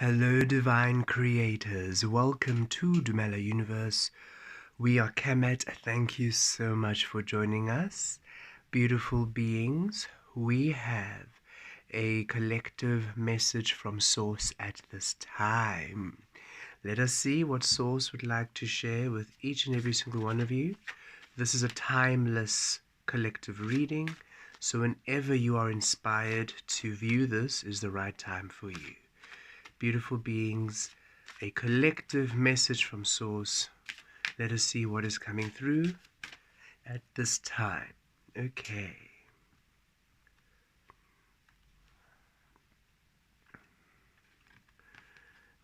Hello, divine creators. Welcome to Dumela Universe. We are Kemet. Thank you so much for joining us. Beautiful beings, we have a collective message from Source at this time. Let us see what Source would like to share with each and every single one of you. This is a timeless collective reading, so whenever you are inspired to view this is the right time for you. Beautiful beings, a collective message from Source. Let us see what is coming through at this time. Okay.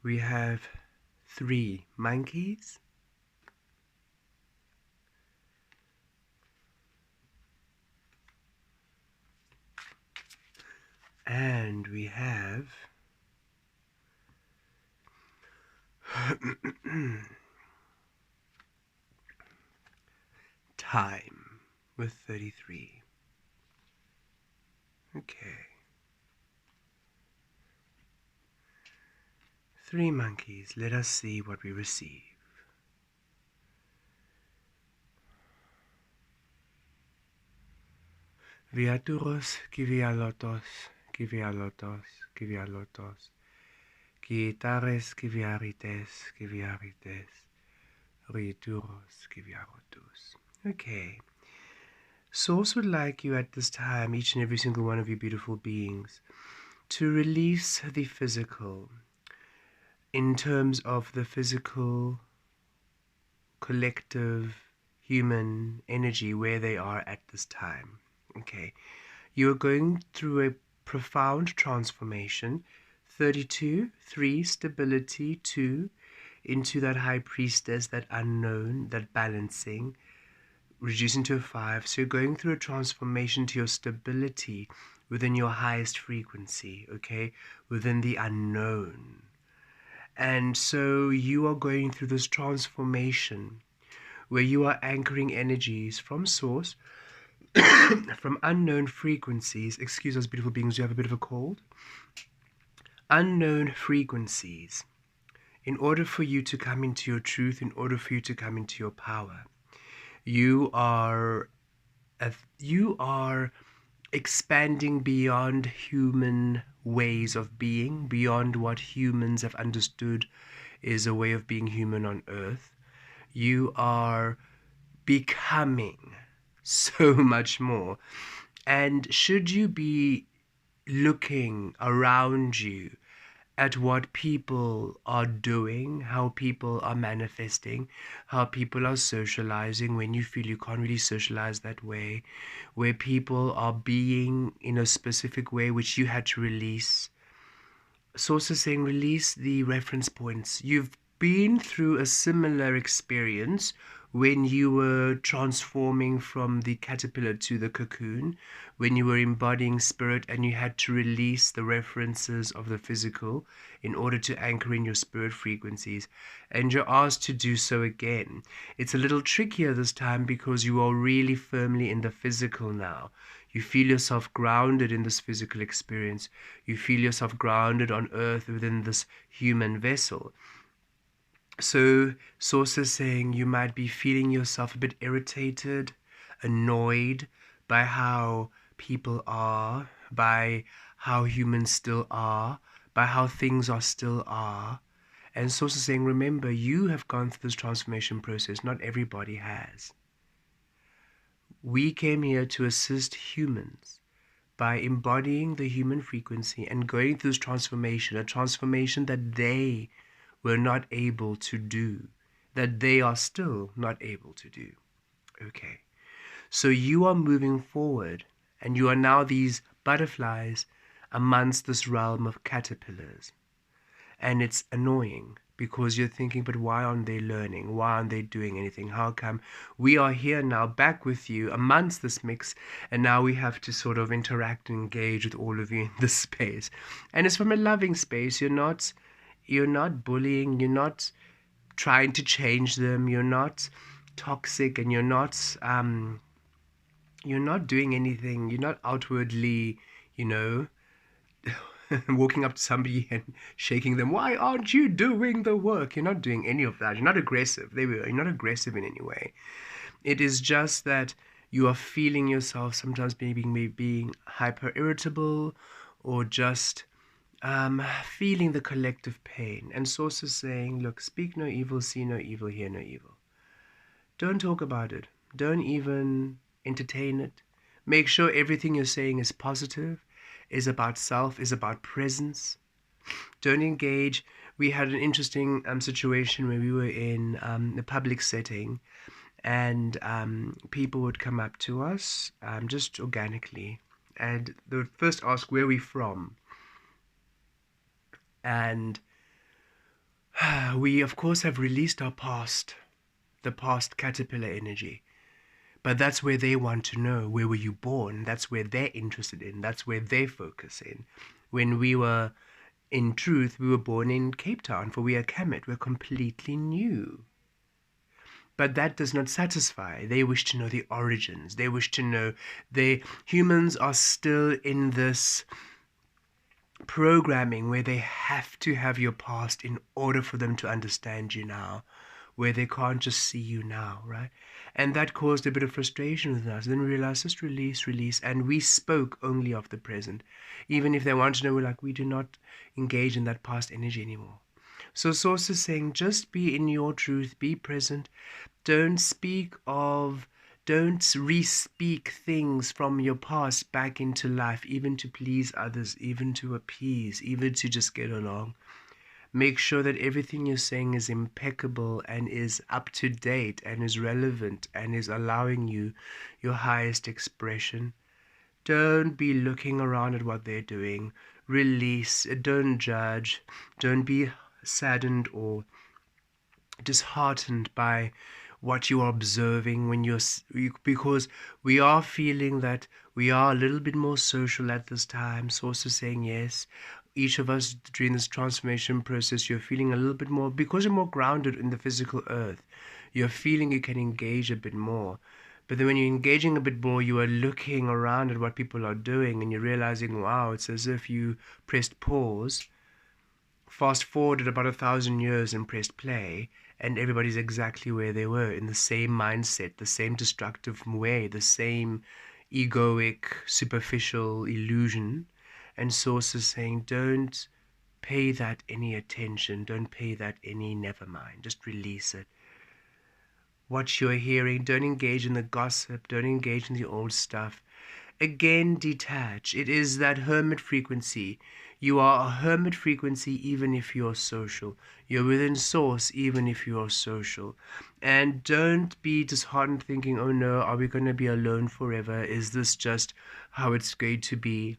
We have 3 monkeys. And we have time with 33. Okay. 3 monkeys. Let us see what we receive. Viaturos kivialotos, kivialotos, kivialotos. Guitares kiviarites, kiviarites. Rituros kiviarotus. Okay. Source would like you at this time, each and every single one of you beautiful beings, to release the physical in terms of the physical, collective, human energy where they are at this time. Okay. You are going through a profound transformation. 32, 3, stability, 2, into that high priestess, that unknown, that balancing, reducing to a 5. So you're going through a transformation to your stability within your highest frequency, okay, within the unknown. And so you are going through this transformation where you are anchoring energies from Source, from unknown frequencies. Excuse us, beautiful beings, you have a bit of a cold. Unknown frequencies. In order for you to come into your truth, in order for you to come into your power, you are expanding beyond human ways of being, beyond what humans have understood is a way of being human on earth. You are becoming so much more. And should you be looking around you at what people are doing, how people are manifesting, how people are socializing when you feel you can't really socialize that way, where people are being in a specific way which you had to release. Source is saying release the reference points. You've been through a similar experience when you were transforming from the caterpillar to the cocoon, when you were embodying spirit and you had to release the references of the physical in order to anchor in your spirit frequencies, and you're asked to do so again. It's a little trickier this time because you are really firmly in the physical now. You feel yourself grounded in this physical experience. You feel yourself grounded on earth within this human vessel. So Source is saying you might be feeling yourself a bit irritated, annoyed by how people are, by how humans still are, by how things are still are. And Source is saying, remember, you have gone through this transformation process. Not everybody has. We came here to assist humans by embodying the human frequency and going through this transformation, a transformation that they were not able to do, that they are still not able to do. Okay, so you are moving forward and you are now these butterflies amongst this realm of caterpillars. And it's annoying because you're thinking, but why aren't they learning? Why aren't they doing anything? How come we are here now back with you amongst this mix, and now we have to sort of interact and engage with all of you in this space? And it's from a loving space. You're not bullying, you're not trying to change them, you're not toxic, and you're not doing anything, you're not outwardly, walking up to somebody and shaking them. Why aren't you doing the work? You're not doing any of that. You're not aggressive. You're not aggressive in any way. It is just that you are feeling yourself sometimes maybe being hyper irritable, or just feeling the collective pain. And Source is saying, look, speak no evil, see no evil, hear no evil. Don't talk about it. Don't even entertain it. Make sure everything you're saying is positive, is about self, is about presence. Don't engage. We had an interesting situation where we were in a public setting, and people would come up to us just organically, and they would first ask where we're from. And we, of course, have released our past, the past caterpillar energy. But that's where they want to know, where were you born? That's where they're interested in. That's where they focus in. When we were, in truth, we were born in Cape Town, for we are Kemet. We're completely new. But that does not satisfy. They wish to know the origins. They wish to know. Humans are still in this programming where they have to have your past in order for them to understand you now, where they can't just see you now, right? And that caused a bit of frustration with us. Then we realized, just release, and we spoke only of the present. Even if they want to know, we're like, we do not engage in that past energy anymore. So Source is saying, just be in your truth, be present. Don't re-speak things from your past back into life, even to please others, even to appease, even to just get along. Make sure that everything you're saying is impeccable and is up to date and is relevant and is allowing you your highest expression. Don't be looking around at what they're doing. Release. Don't judge. Don't be saddened or disheartened by what you are observing because we are feeling that we are a little bit more social at this time. Source is saying yes. Each of us during this transformation process, you're feeling a little bit more, because you're more grounded in the physical earth. You're feeling you can engage a bit more. But then when you're engaging a bit more, you are looking around at what people are doing, and you're realizing, wow, it's as if you pressed pause, fast forwarded about 1,000 years and pressed play, and everybody's exactly where they were, in the same mindset, the same destructive way, the same egoic, superficial illusion. And Source is saying, don't pay that any attention, don't pay that any never mind, just release it. What you're hearing, don't engage in the gossip, don't engage in the old stuff. Again, detach. It is that hermit frequency. You are a hermit frequency even if you're social. You're within Source even if you're social. And don't be disheartened thinking, oh no, are we going to be alone forever? Is this just how it's going to be?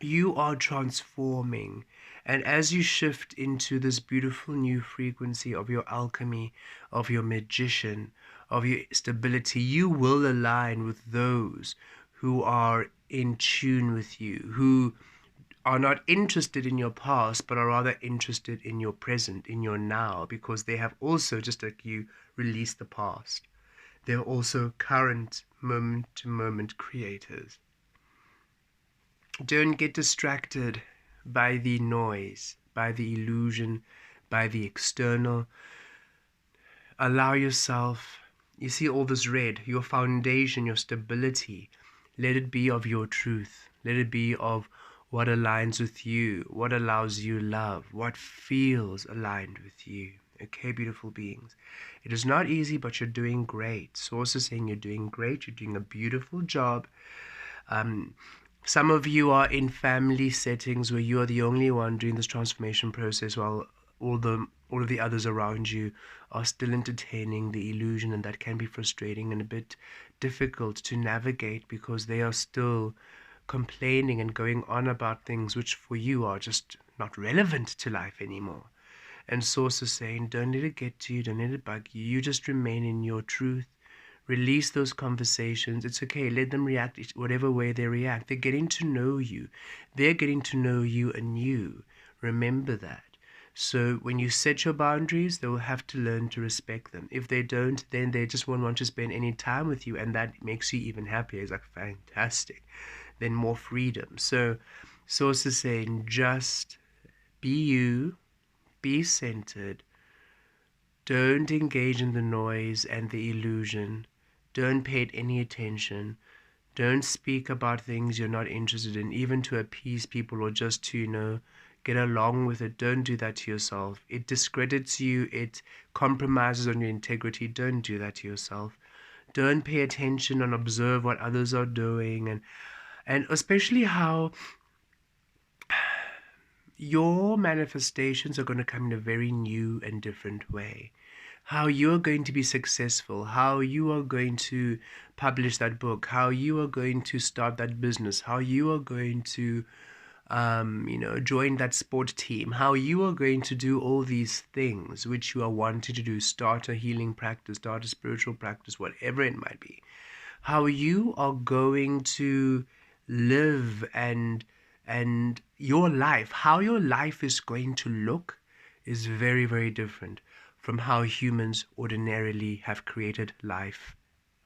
You are transforming. And as you shift into this beautiful new frequency of your alchemy, of your magician, of your stability, you will align with those who are in tune with you, who are not interested in your past, but are rather interested in your present, in your now, because they have also, just like you, released the past. They're also current, moment-to-moment creators. Don't get distracted by the noise, by the illusion, by the external. Allow yourself, you see all this red, your foundation, your stability. Let it be of your truth. Let it be of what aligns with you, what allows you love, what feels aligned with you. Okay, beautiful beings. It is not easy, but you're doing great. Source is saying you're doing great. You're doing a beautiful job. Some of you are in family settings where you are the only one doing this transformation process, while all of the others around you are still entertaining the illusion, and that can be frustrating and a bit difficult to navigate because they are still complaining and going on about things which for you are just not relevant to life anymore. And Source is saying, don't let it get to you, don't let it bug you. You just remain in your truth. Release those conversations. It's okay. Let them react whatever way they react. They're getting to know you. They're getting to know you anew. Remember that. So when you set your boundaries, they will have to learn to respect them. If they don't, then they just won't want to spend any time with you, and that makes you even happier. It's like fantastic. Then more freedom. So Source is saying just be you, be centered. Don't engage in the noise and the illusion. Don't pay it any attention. Don't speak about things you're not interested in, even to appease people or just to, get along with it. Don't do that to yourself. It discredits you. It compromises on your integrity. Don't do that to yourself. Don't pay attention and observe what others are doing, and especially how your manifestations are going to come in a very new and different way. How you're going to be successful, how you are going to publish that book, how you are going to start that business, how you are going to, join that sport team, how you are going to do all these things which you are wanting to do, start a healing practice, start a spiritual practice, whatever it might be. How you are going to live and your life, how your life is going to look is very, very different from how humans ordinarily have created life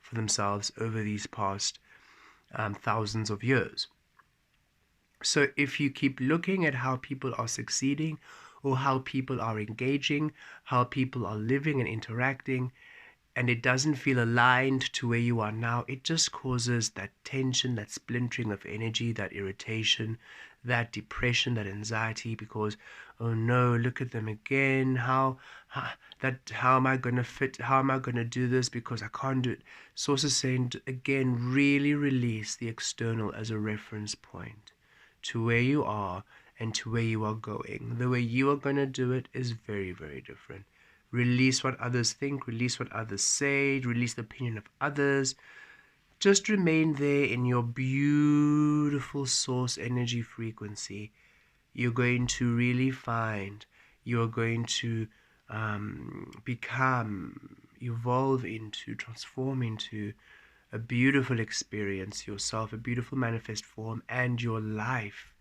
for themselves over these past thousands of years. So if you keep looking at how people are succeeding or how people are engaging, how people are living and interacting, and it doesn't feel aligned to where you are now, it just causes that tension, that splintering of energy, that irritation, that depression, that anxiety, because, oh no, look at them again, how am I going to fit, how am I going to do this, because I can't do it. Source is saying, again, really release the external as a reference point to where you are and to where you are going. The way you are going to do it is very, very different. Release what others think, release what others say, release the opinion of others. Just remain there in your beautiful source energy frequency. You're going to really find you're going to become, evolve into, transform into a beautiful experience yourself, a beautiful manifest form, and your life,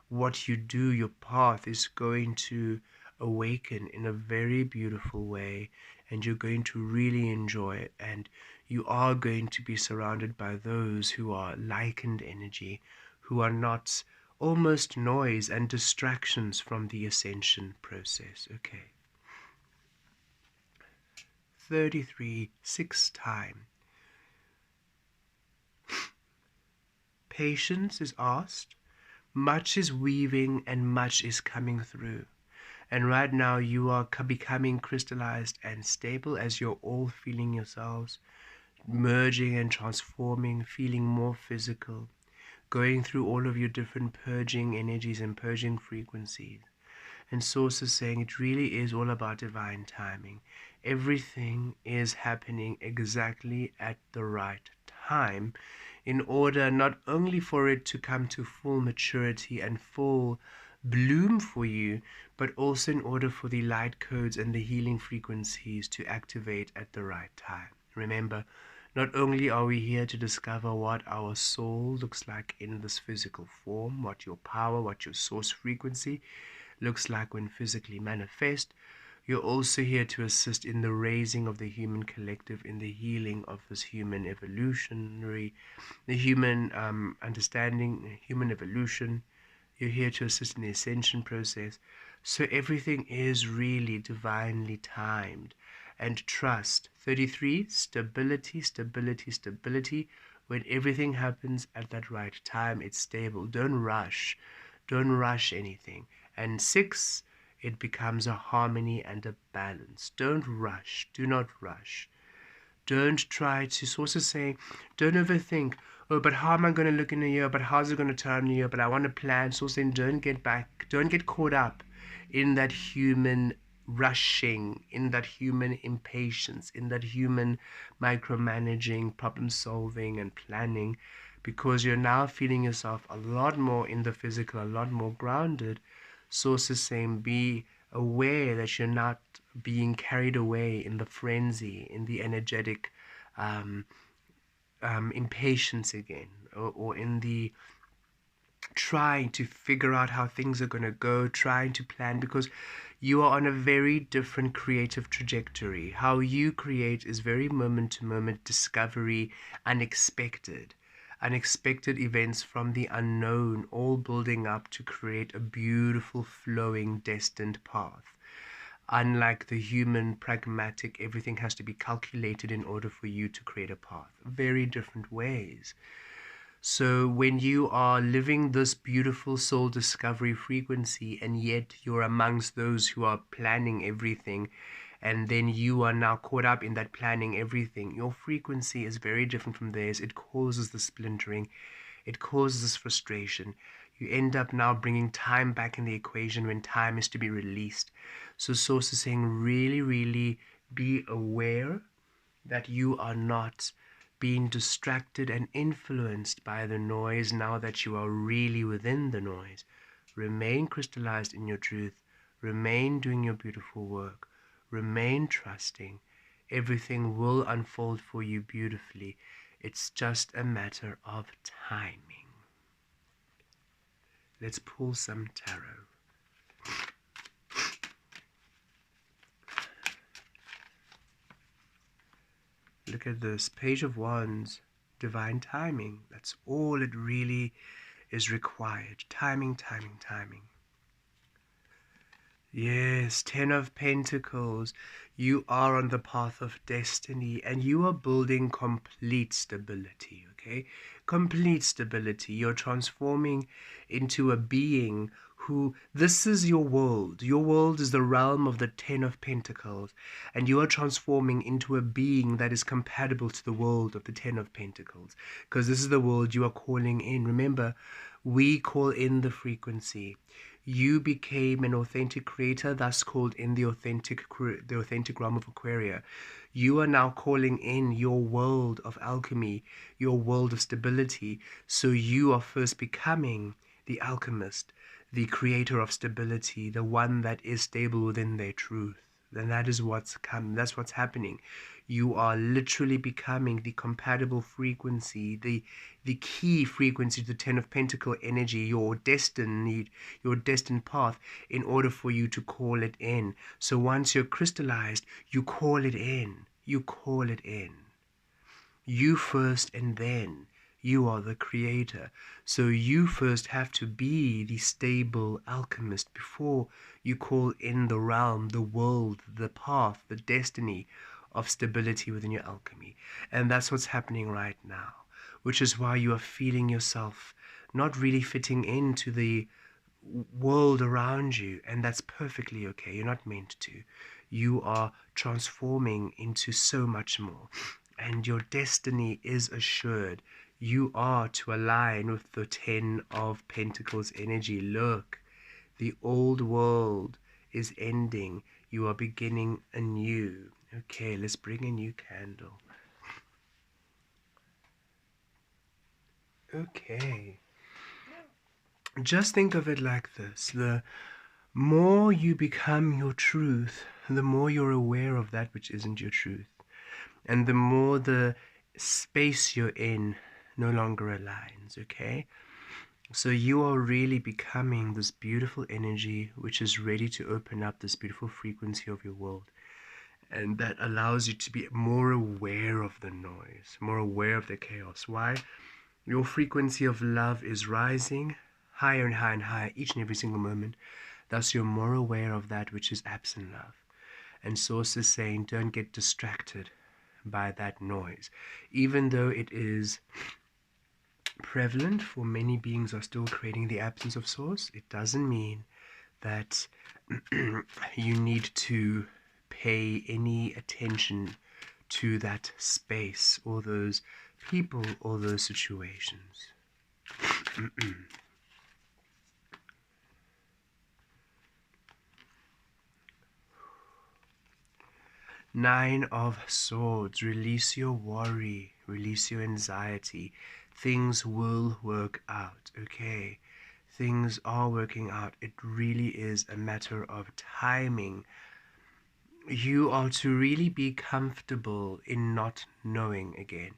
what you do, your path is going to awaken in a very beautiful way, and you're going to really enjoy it, and you are going to be surrounded by those who are likened energy, who are not almost noise and distractions from the ascension process. Okay. 33, 6 time. Patience is asked. Much is weaving and much is coming through. And right now you are becoming crystallized and stable as you're all feeling yourselves, merging and transforming, feeling more physical, going through all of your different purging energies and purging frequencies. And Source is saying it really is all about divine timing. Everything is happening exactly at the right time in order not only for it to come to full maturity and full bloom for you, but also in order for the light codes and the healing frequencies to activate at the right time. Remember, not only are we here to discover what our soul looks like in this physical form, what your power, what your source frequency looks like when physically manifest, you're also here to assist in the raising of the human collective, in the healing of this human evolutionary, the human understanding, human evolution. You're here to assist in the ascension process. So everything is really divinely timed. And trust. 33, stability, stability, stability. When everything happens at that right time, it's stable. Don't rush. Don't rush anything. And 6, it becomes a harmony and a balance. Don't rush. Do not rush. Don't try to, Source is saying, don't overthink. Oh, but how am I going to look in a year? But how's it going to turn in a year? But I want to plan. Source saying, don't get caught up in that human rushing, in that human impatience, in that human micromanaging, problem solving and planning, because you're now feeling yourself a lot more in the physical, a lot more grounded. Source is saying, be aware that you're not being carried away in the frenzy, in the energetic impatience again, or in the trying to figure out how things are going to go, trying to plan, because you are on a very different creative trajectory. How you create is very moment to moment discovery, unexpected. unexpected events from the unknown, all building up to create a beautiful, flowing, destined path. Unlike the human pragmatic, everything has to be calculated in order for you to create a path. Very different ways. So when you are living this beautiful soul discovery frequency, and yet you're amongst those who are planning everything, and then you are now caught up in that planning everything, your frequency is very different from theirs. It causes the splintering. It causes frustration. You end up now bringing time back in the equation when time is to be released. So Source is saying, really, really be aware that you are not being distracted and influenced by the noise now that you are really within the noise. Remain crystallized in your truth. Remain doing your beautiful work. Remain trusting. Everything will unfold for you beautifully. It's just a matter of timing. Let's pull some tarot. Look at this. Page of Wands. Divine timing. That's all it really is required. Timing, timing, timing. Yes, Ten of Pentacles. You are on the path of destiny, and you are building complete stability, okay? Complete stability. You're transforming into a being who, this is your world. Your world is the realm of the Ten of Pentacles, and you are transforming into a being that is compatible to the world of the Ten of Pentacles, because this is the world you are calling in. Remember, we call in the frequency. You became an authentic creator, thus called in the authentic realm of Aquaria. You are now calling in your world of alchemy, your world of stability. So you are first becoming the alchemist, the creator of stability, the one that is stable within their truth. And that is what's come. That's what's happening. You are literally becoming the compatible frequency, the key frequency to the Ten of Pentacle energy, your destined path, in order for you to call it in. So once you're crystallized, you call it in. You call it in. You first, and then you are the creator. So you first have to be the stable alchemist before you call in the realm, the world, the path, the destiny of stability within your alchemy. And that's what's happening right now, which is why you are feeling yourself not really fitting into the world around you, and that's perfectly okay. You're not meant to. You are transforming into so much more, and your destiny is assured. You are to align with the Ten of Pentacles energy. Look, the old world is ending. You are beginning anew. Okay, let's bring a new candle. Okay. Just think of it like this. The more you become your truth, the more you're aware of that which isn't your truth. And the more the space you're in no longer aligns, okay? So you are really becoming this beautiful energy which is ready to open up this beautiful frequency of your world. And that allows you to be more aware of the noise, more aware of the chaos. Why? Your frequency of love is rising higher and higher and higher each and every single moment. Thus, you're more aware of that which is absent love. And Source is saying, don't get distracted by that noise. Even though it is prevalent for many beings are still creating the absence of Source, it doesn't mean that you need to pay any attention to that space or those people or those situations. Nine of Swords. Release your worry, release your anxiety. Things will work out, okay? Things are working out. It really is a matter of timing. You are to really be comfortable in not knowing again.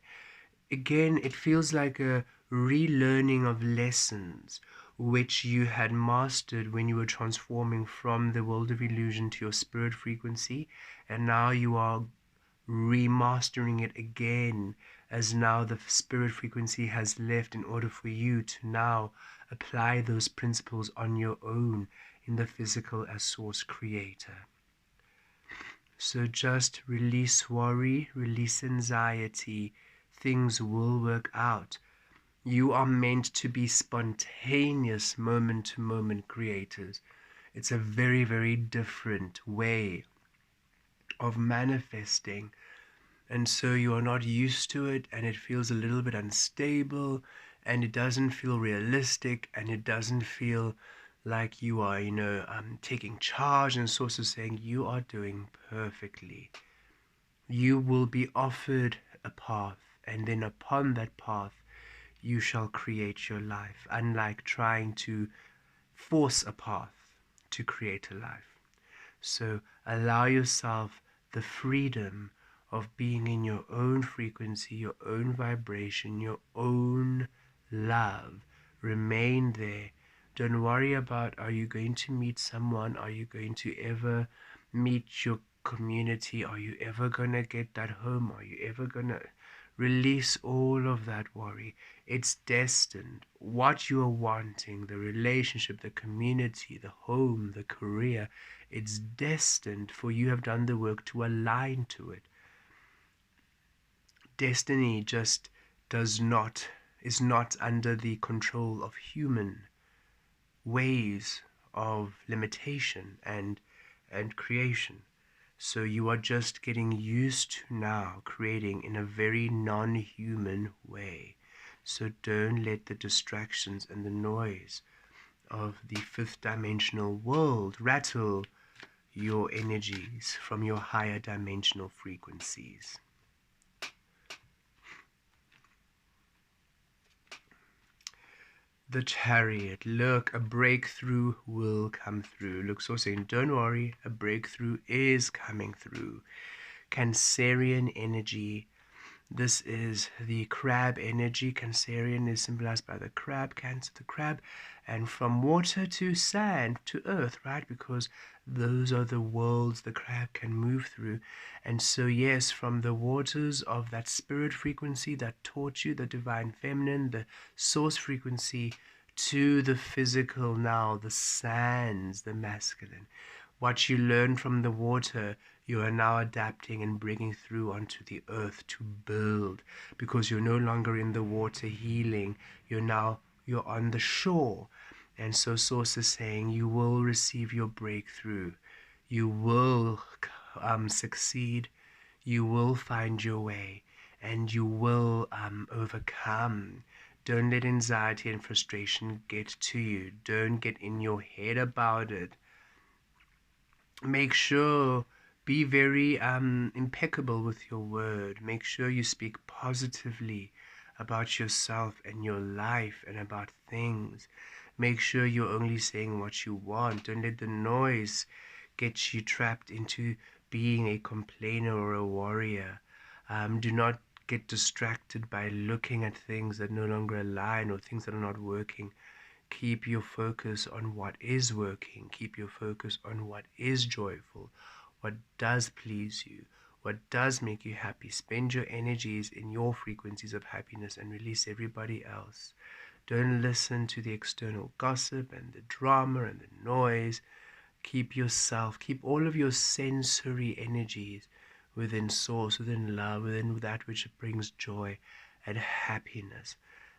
Again, it feels like a relearning of lessons which you had mastered when you were transforming from the world of illusion to your spirit frequency, and now you are remastering it again as now the spirit frequency has left, in order for you to now apply those principles on your own in the physical as source creator. So just release worry, release anxiety. Things will work out. You are meant to be spontaneous, moment-to-moment creators. It's a very, very different way of manifesting. And so you are not used to it, and it feels a little bit unstable, and it doesn't feel realistic, and it doesn't feel like you are, taking charge, and Source is saying you are doing perfectly. You will be offered a path, and then upon that path, you shall create your life, unlike trying to force a path to create a life. So allow yourself the freedom of being in your own frequency, your own vibration, your own love. Remain there. Don't worry about, are you going to meet someone? Are you going to ever meet your community? Are you ever going to get that home? Are you ever going to release all of that worry? It's destined. What you are wanting, the relationship, the community, the home, the career, it's destined, for you have done the work to align to it. Destiny just is not under the control of human ways of limitation and creation. So you are just getting used to now creating in a very non-human way. So don't let the distractions and the noise of the fifth dimensional world rattle your energies from your higher dimensional frequencies. The Chariot. Look, a breakthrough will come through. Look, so saying, don't worry, a breakthrough is coming through. Cancerian energy. This is the crab energy. Cancerian is symbolized by the crab, Cancer, the crab, and from water to sand to earth, right? Because those are the worlds the crab can move through. And so, yes, from the waters of that spirit frequency that taught you the divine feminine, the source frequency, to the physical now, the sands, the masculine. What you learn from the water, you are now adapting and bringing through onto the earth to build, because you're no longer in the water healing, you're on the shore. And so Source is saying you will receive your breakthrough, you will succeed, you will find your way, and you will overcome. Don't let anxiety and frustration get to you. Don't get in your head about it. Make sure, be very impeccable with your word. Make sure you speak positively about yourself and your life and about things. Make sure you're only saying what you want. Don't let the noise get you trapped into being a complainer or a warrior. Do not get distracted by looking at things that no longer align or things that are not working. Keep your focus on what is working. Keep your focus on what is joyful, what does please you, what does make you happy. Spend your energies in your frequencies of happiness and release everybody else. Don't listen to the external gossip and the drama and the noise. Keep yourself, keep all of your sensory energies within Source, within love, within that which brings joy and happiness.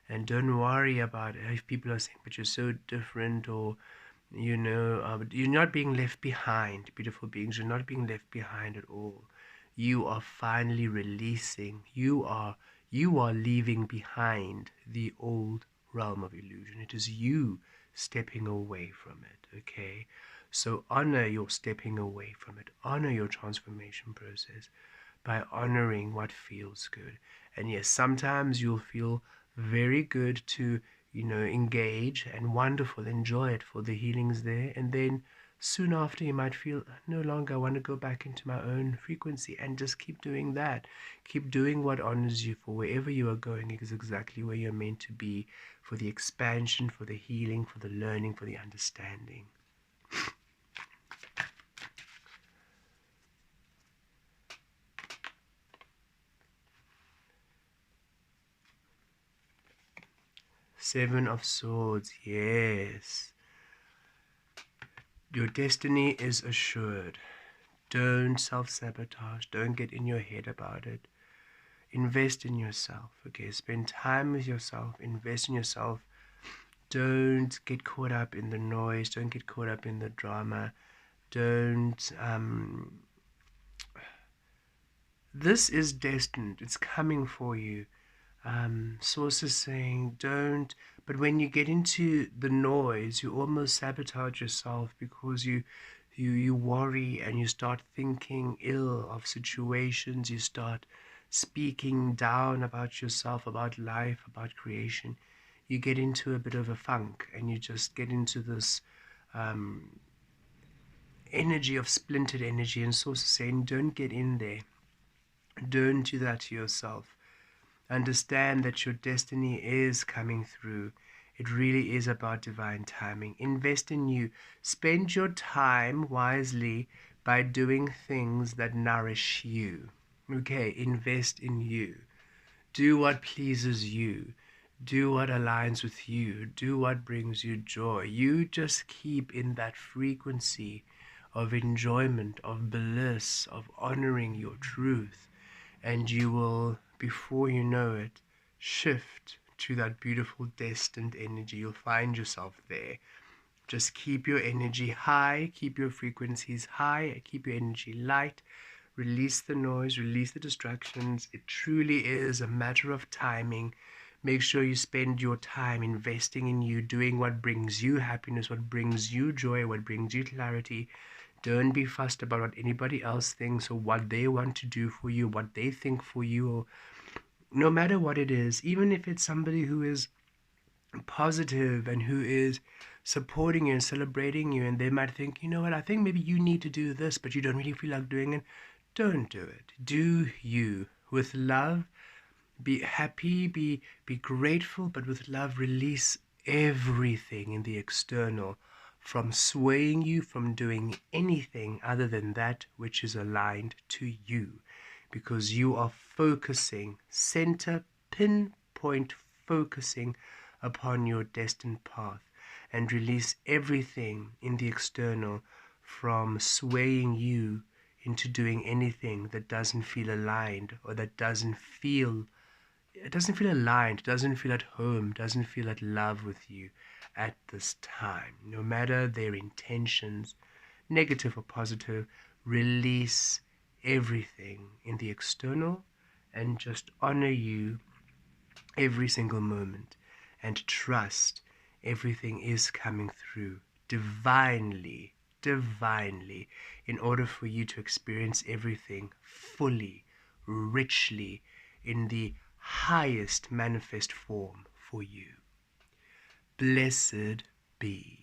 And don't worry about if people are saying, but you're so different, or but you're not being left behind, beautiful beings. You're not being left behind at all. You are finally releasing. You are leaving behind the old realm of illusion. It is you stepping away from it, okay? So honor your stepping away from it. Honor your transformation process by honoring what feels good. And yes, sometimes you'll feel very good to engage, and wonderful, enjoy it, for the healing's there, and then soon after you might feel no longer, I want to go back into my own frequency, and just keep doing that. Keep doing what honors you, for wherever you are going is exactly where you're meant to be, for the expansion, for the healing, for the learning, for the understanding. Seven of Swords, yes. Your destiny is assured. Don't self-sabotage. Don't get in your head about it. Invest in yourself, okay? Spend time with yourself. Invest in yourself. Don't get caught up in the noise. Don't get caught up in the drama. Don't... This is destined. It's coming for you. Sources saying don't, but when you get into the noise, you almost sabotage yourself because you worry and you start thinking ill of situations. You start speaking down about yourself, about life, about creation. You get into a bit of a funk and you just get into this energy of splintered energy, and sources saying don't get in there. Don't do that to yourself. Understand that your destiny is coming through. It really is about divine timing. Invest in you. Spend your time wisely by doing things that nourish you. Okay, invest in you. Do what pleases you. Do what aligns with you. Do what brings you joy. You just keep in that frequency of enjoyment, of bliss, of honoring your truth, and you will, before you know it, shift to that beautiful destined energy. You'll find yourself there. Just keep your energy high, keep your frequencies high, keep your energy light, release the noise, release the distractions. It truly is a matter of timing. Make sure you spend your time investing in you, doing what brings you happiness, what brings you joy, what brings you clarity. Don't be fussed about what anybody else thinks or what they want to do for you, what they think for you, or no matter what it is, even if it's somebody who is positive and who is supporting you and celebrating you, and they might think, you know what, I think maybe you need to do this, but you don't really feel like doing it. Don't do it. Do you with love. Be happy, be grateful, but with love, release everything in the external from swaying you from doing anything other than that which is aligned to you, because you are focusing, center, pinpoint focusing upon your destined path, and release everything in the external from swaying you into doing anything that doesn't feel aligned, or that doesn't feel aligned, doesn't feel at home, doesn't feel at love with you at this time. No matter their intentions, negative or positive, release everything in the external and just honor you every single moment, and trust everything is coming through divinely, in order for you to experience everything fully, richly, in the highest manifest form for you. Blessed be.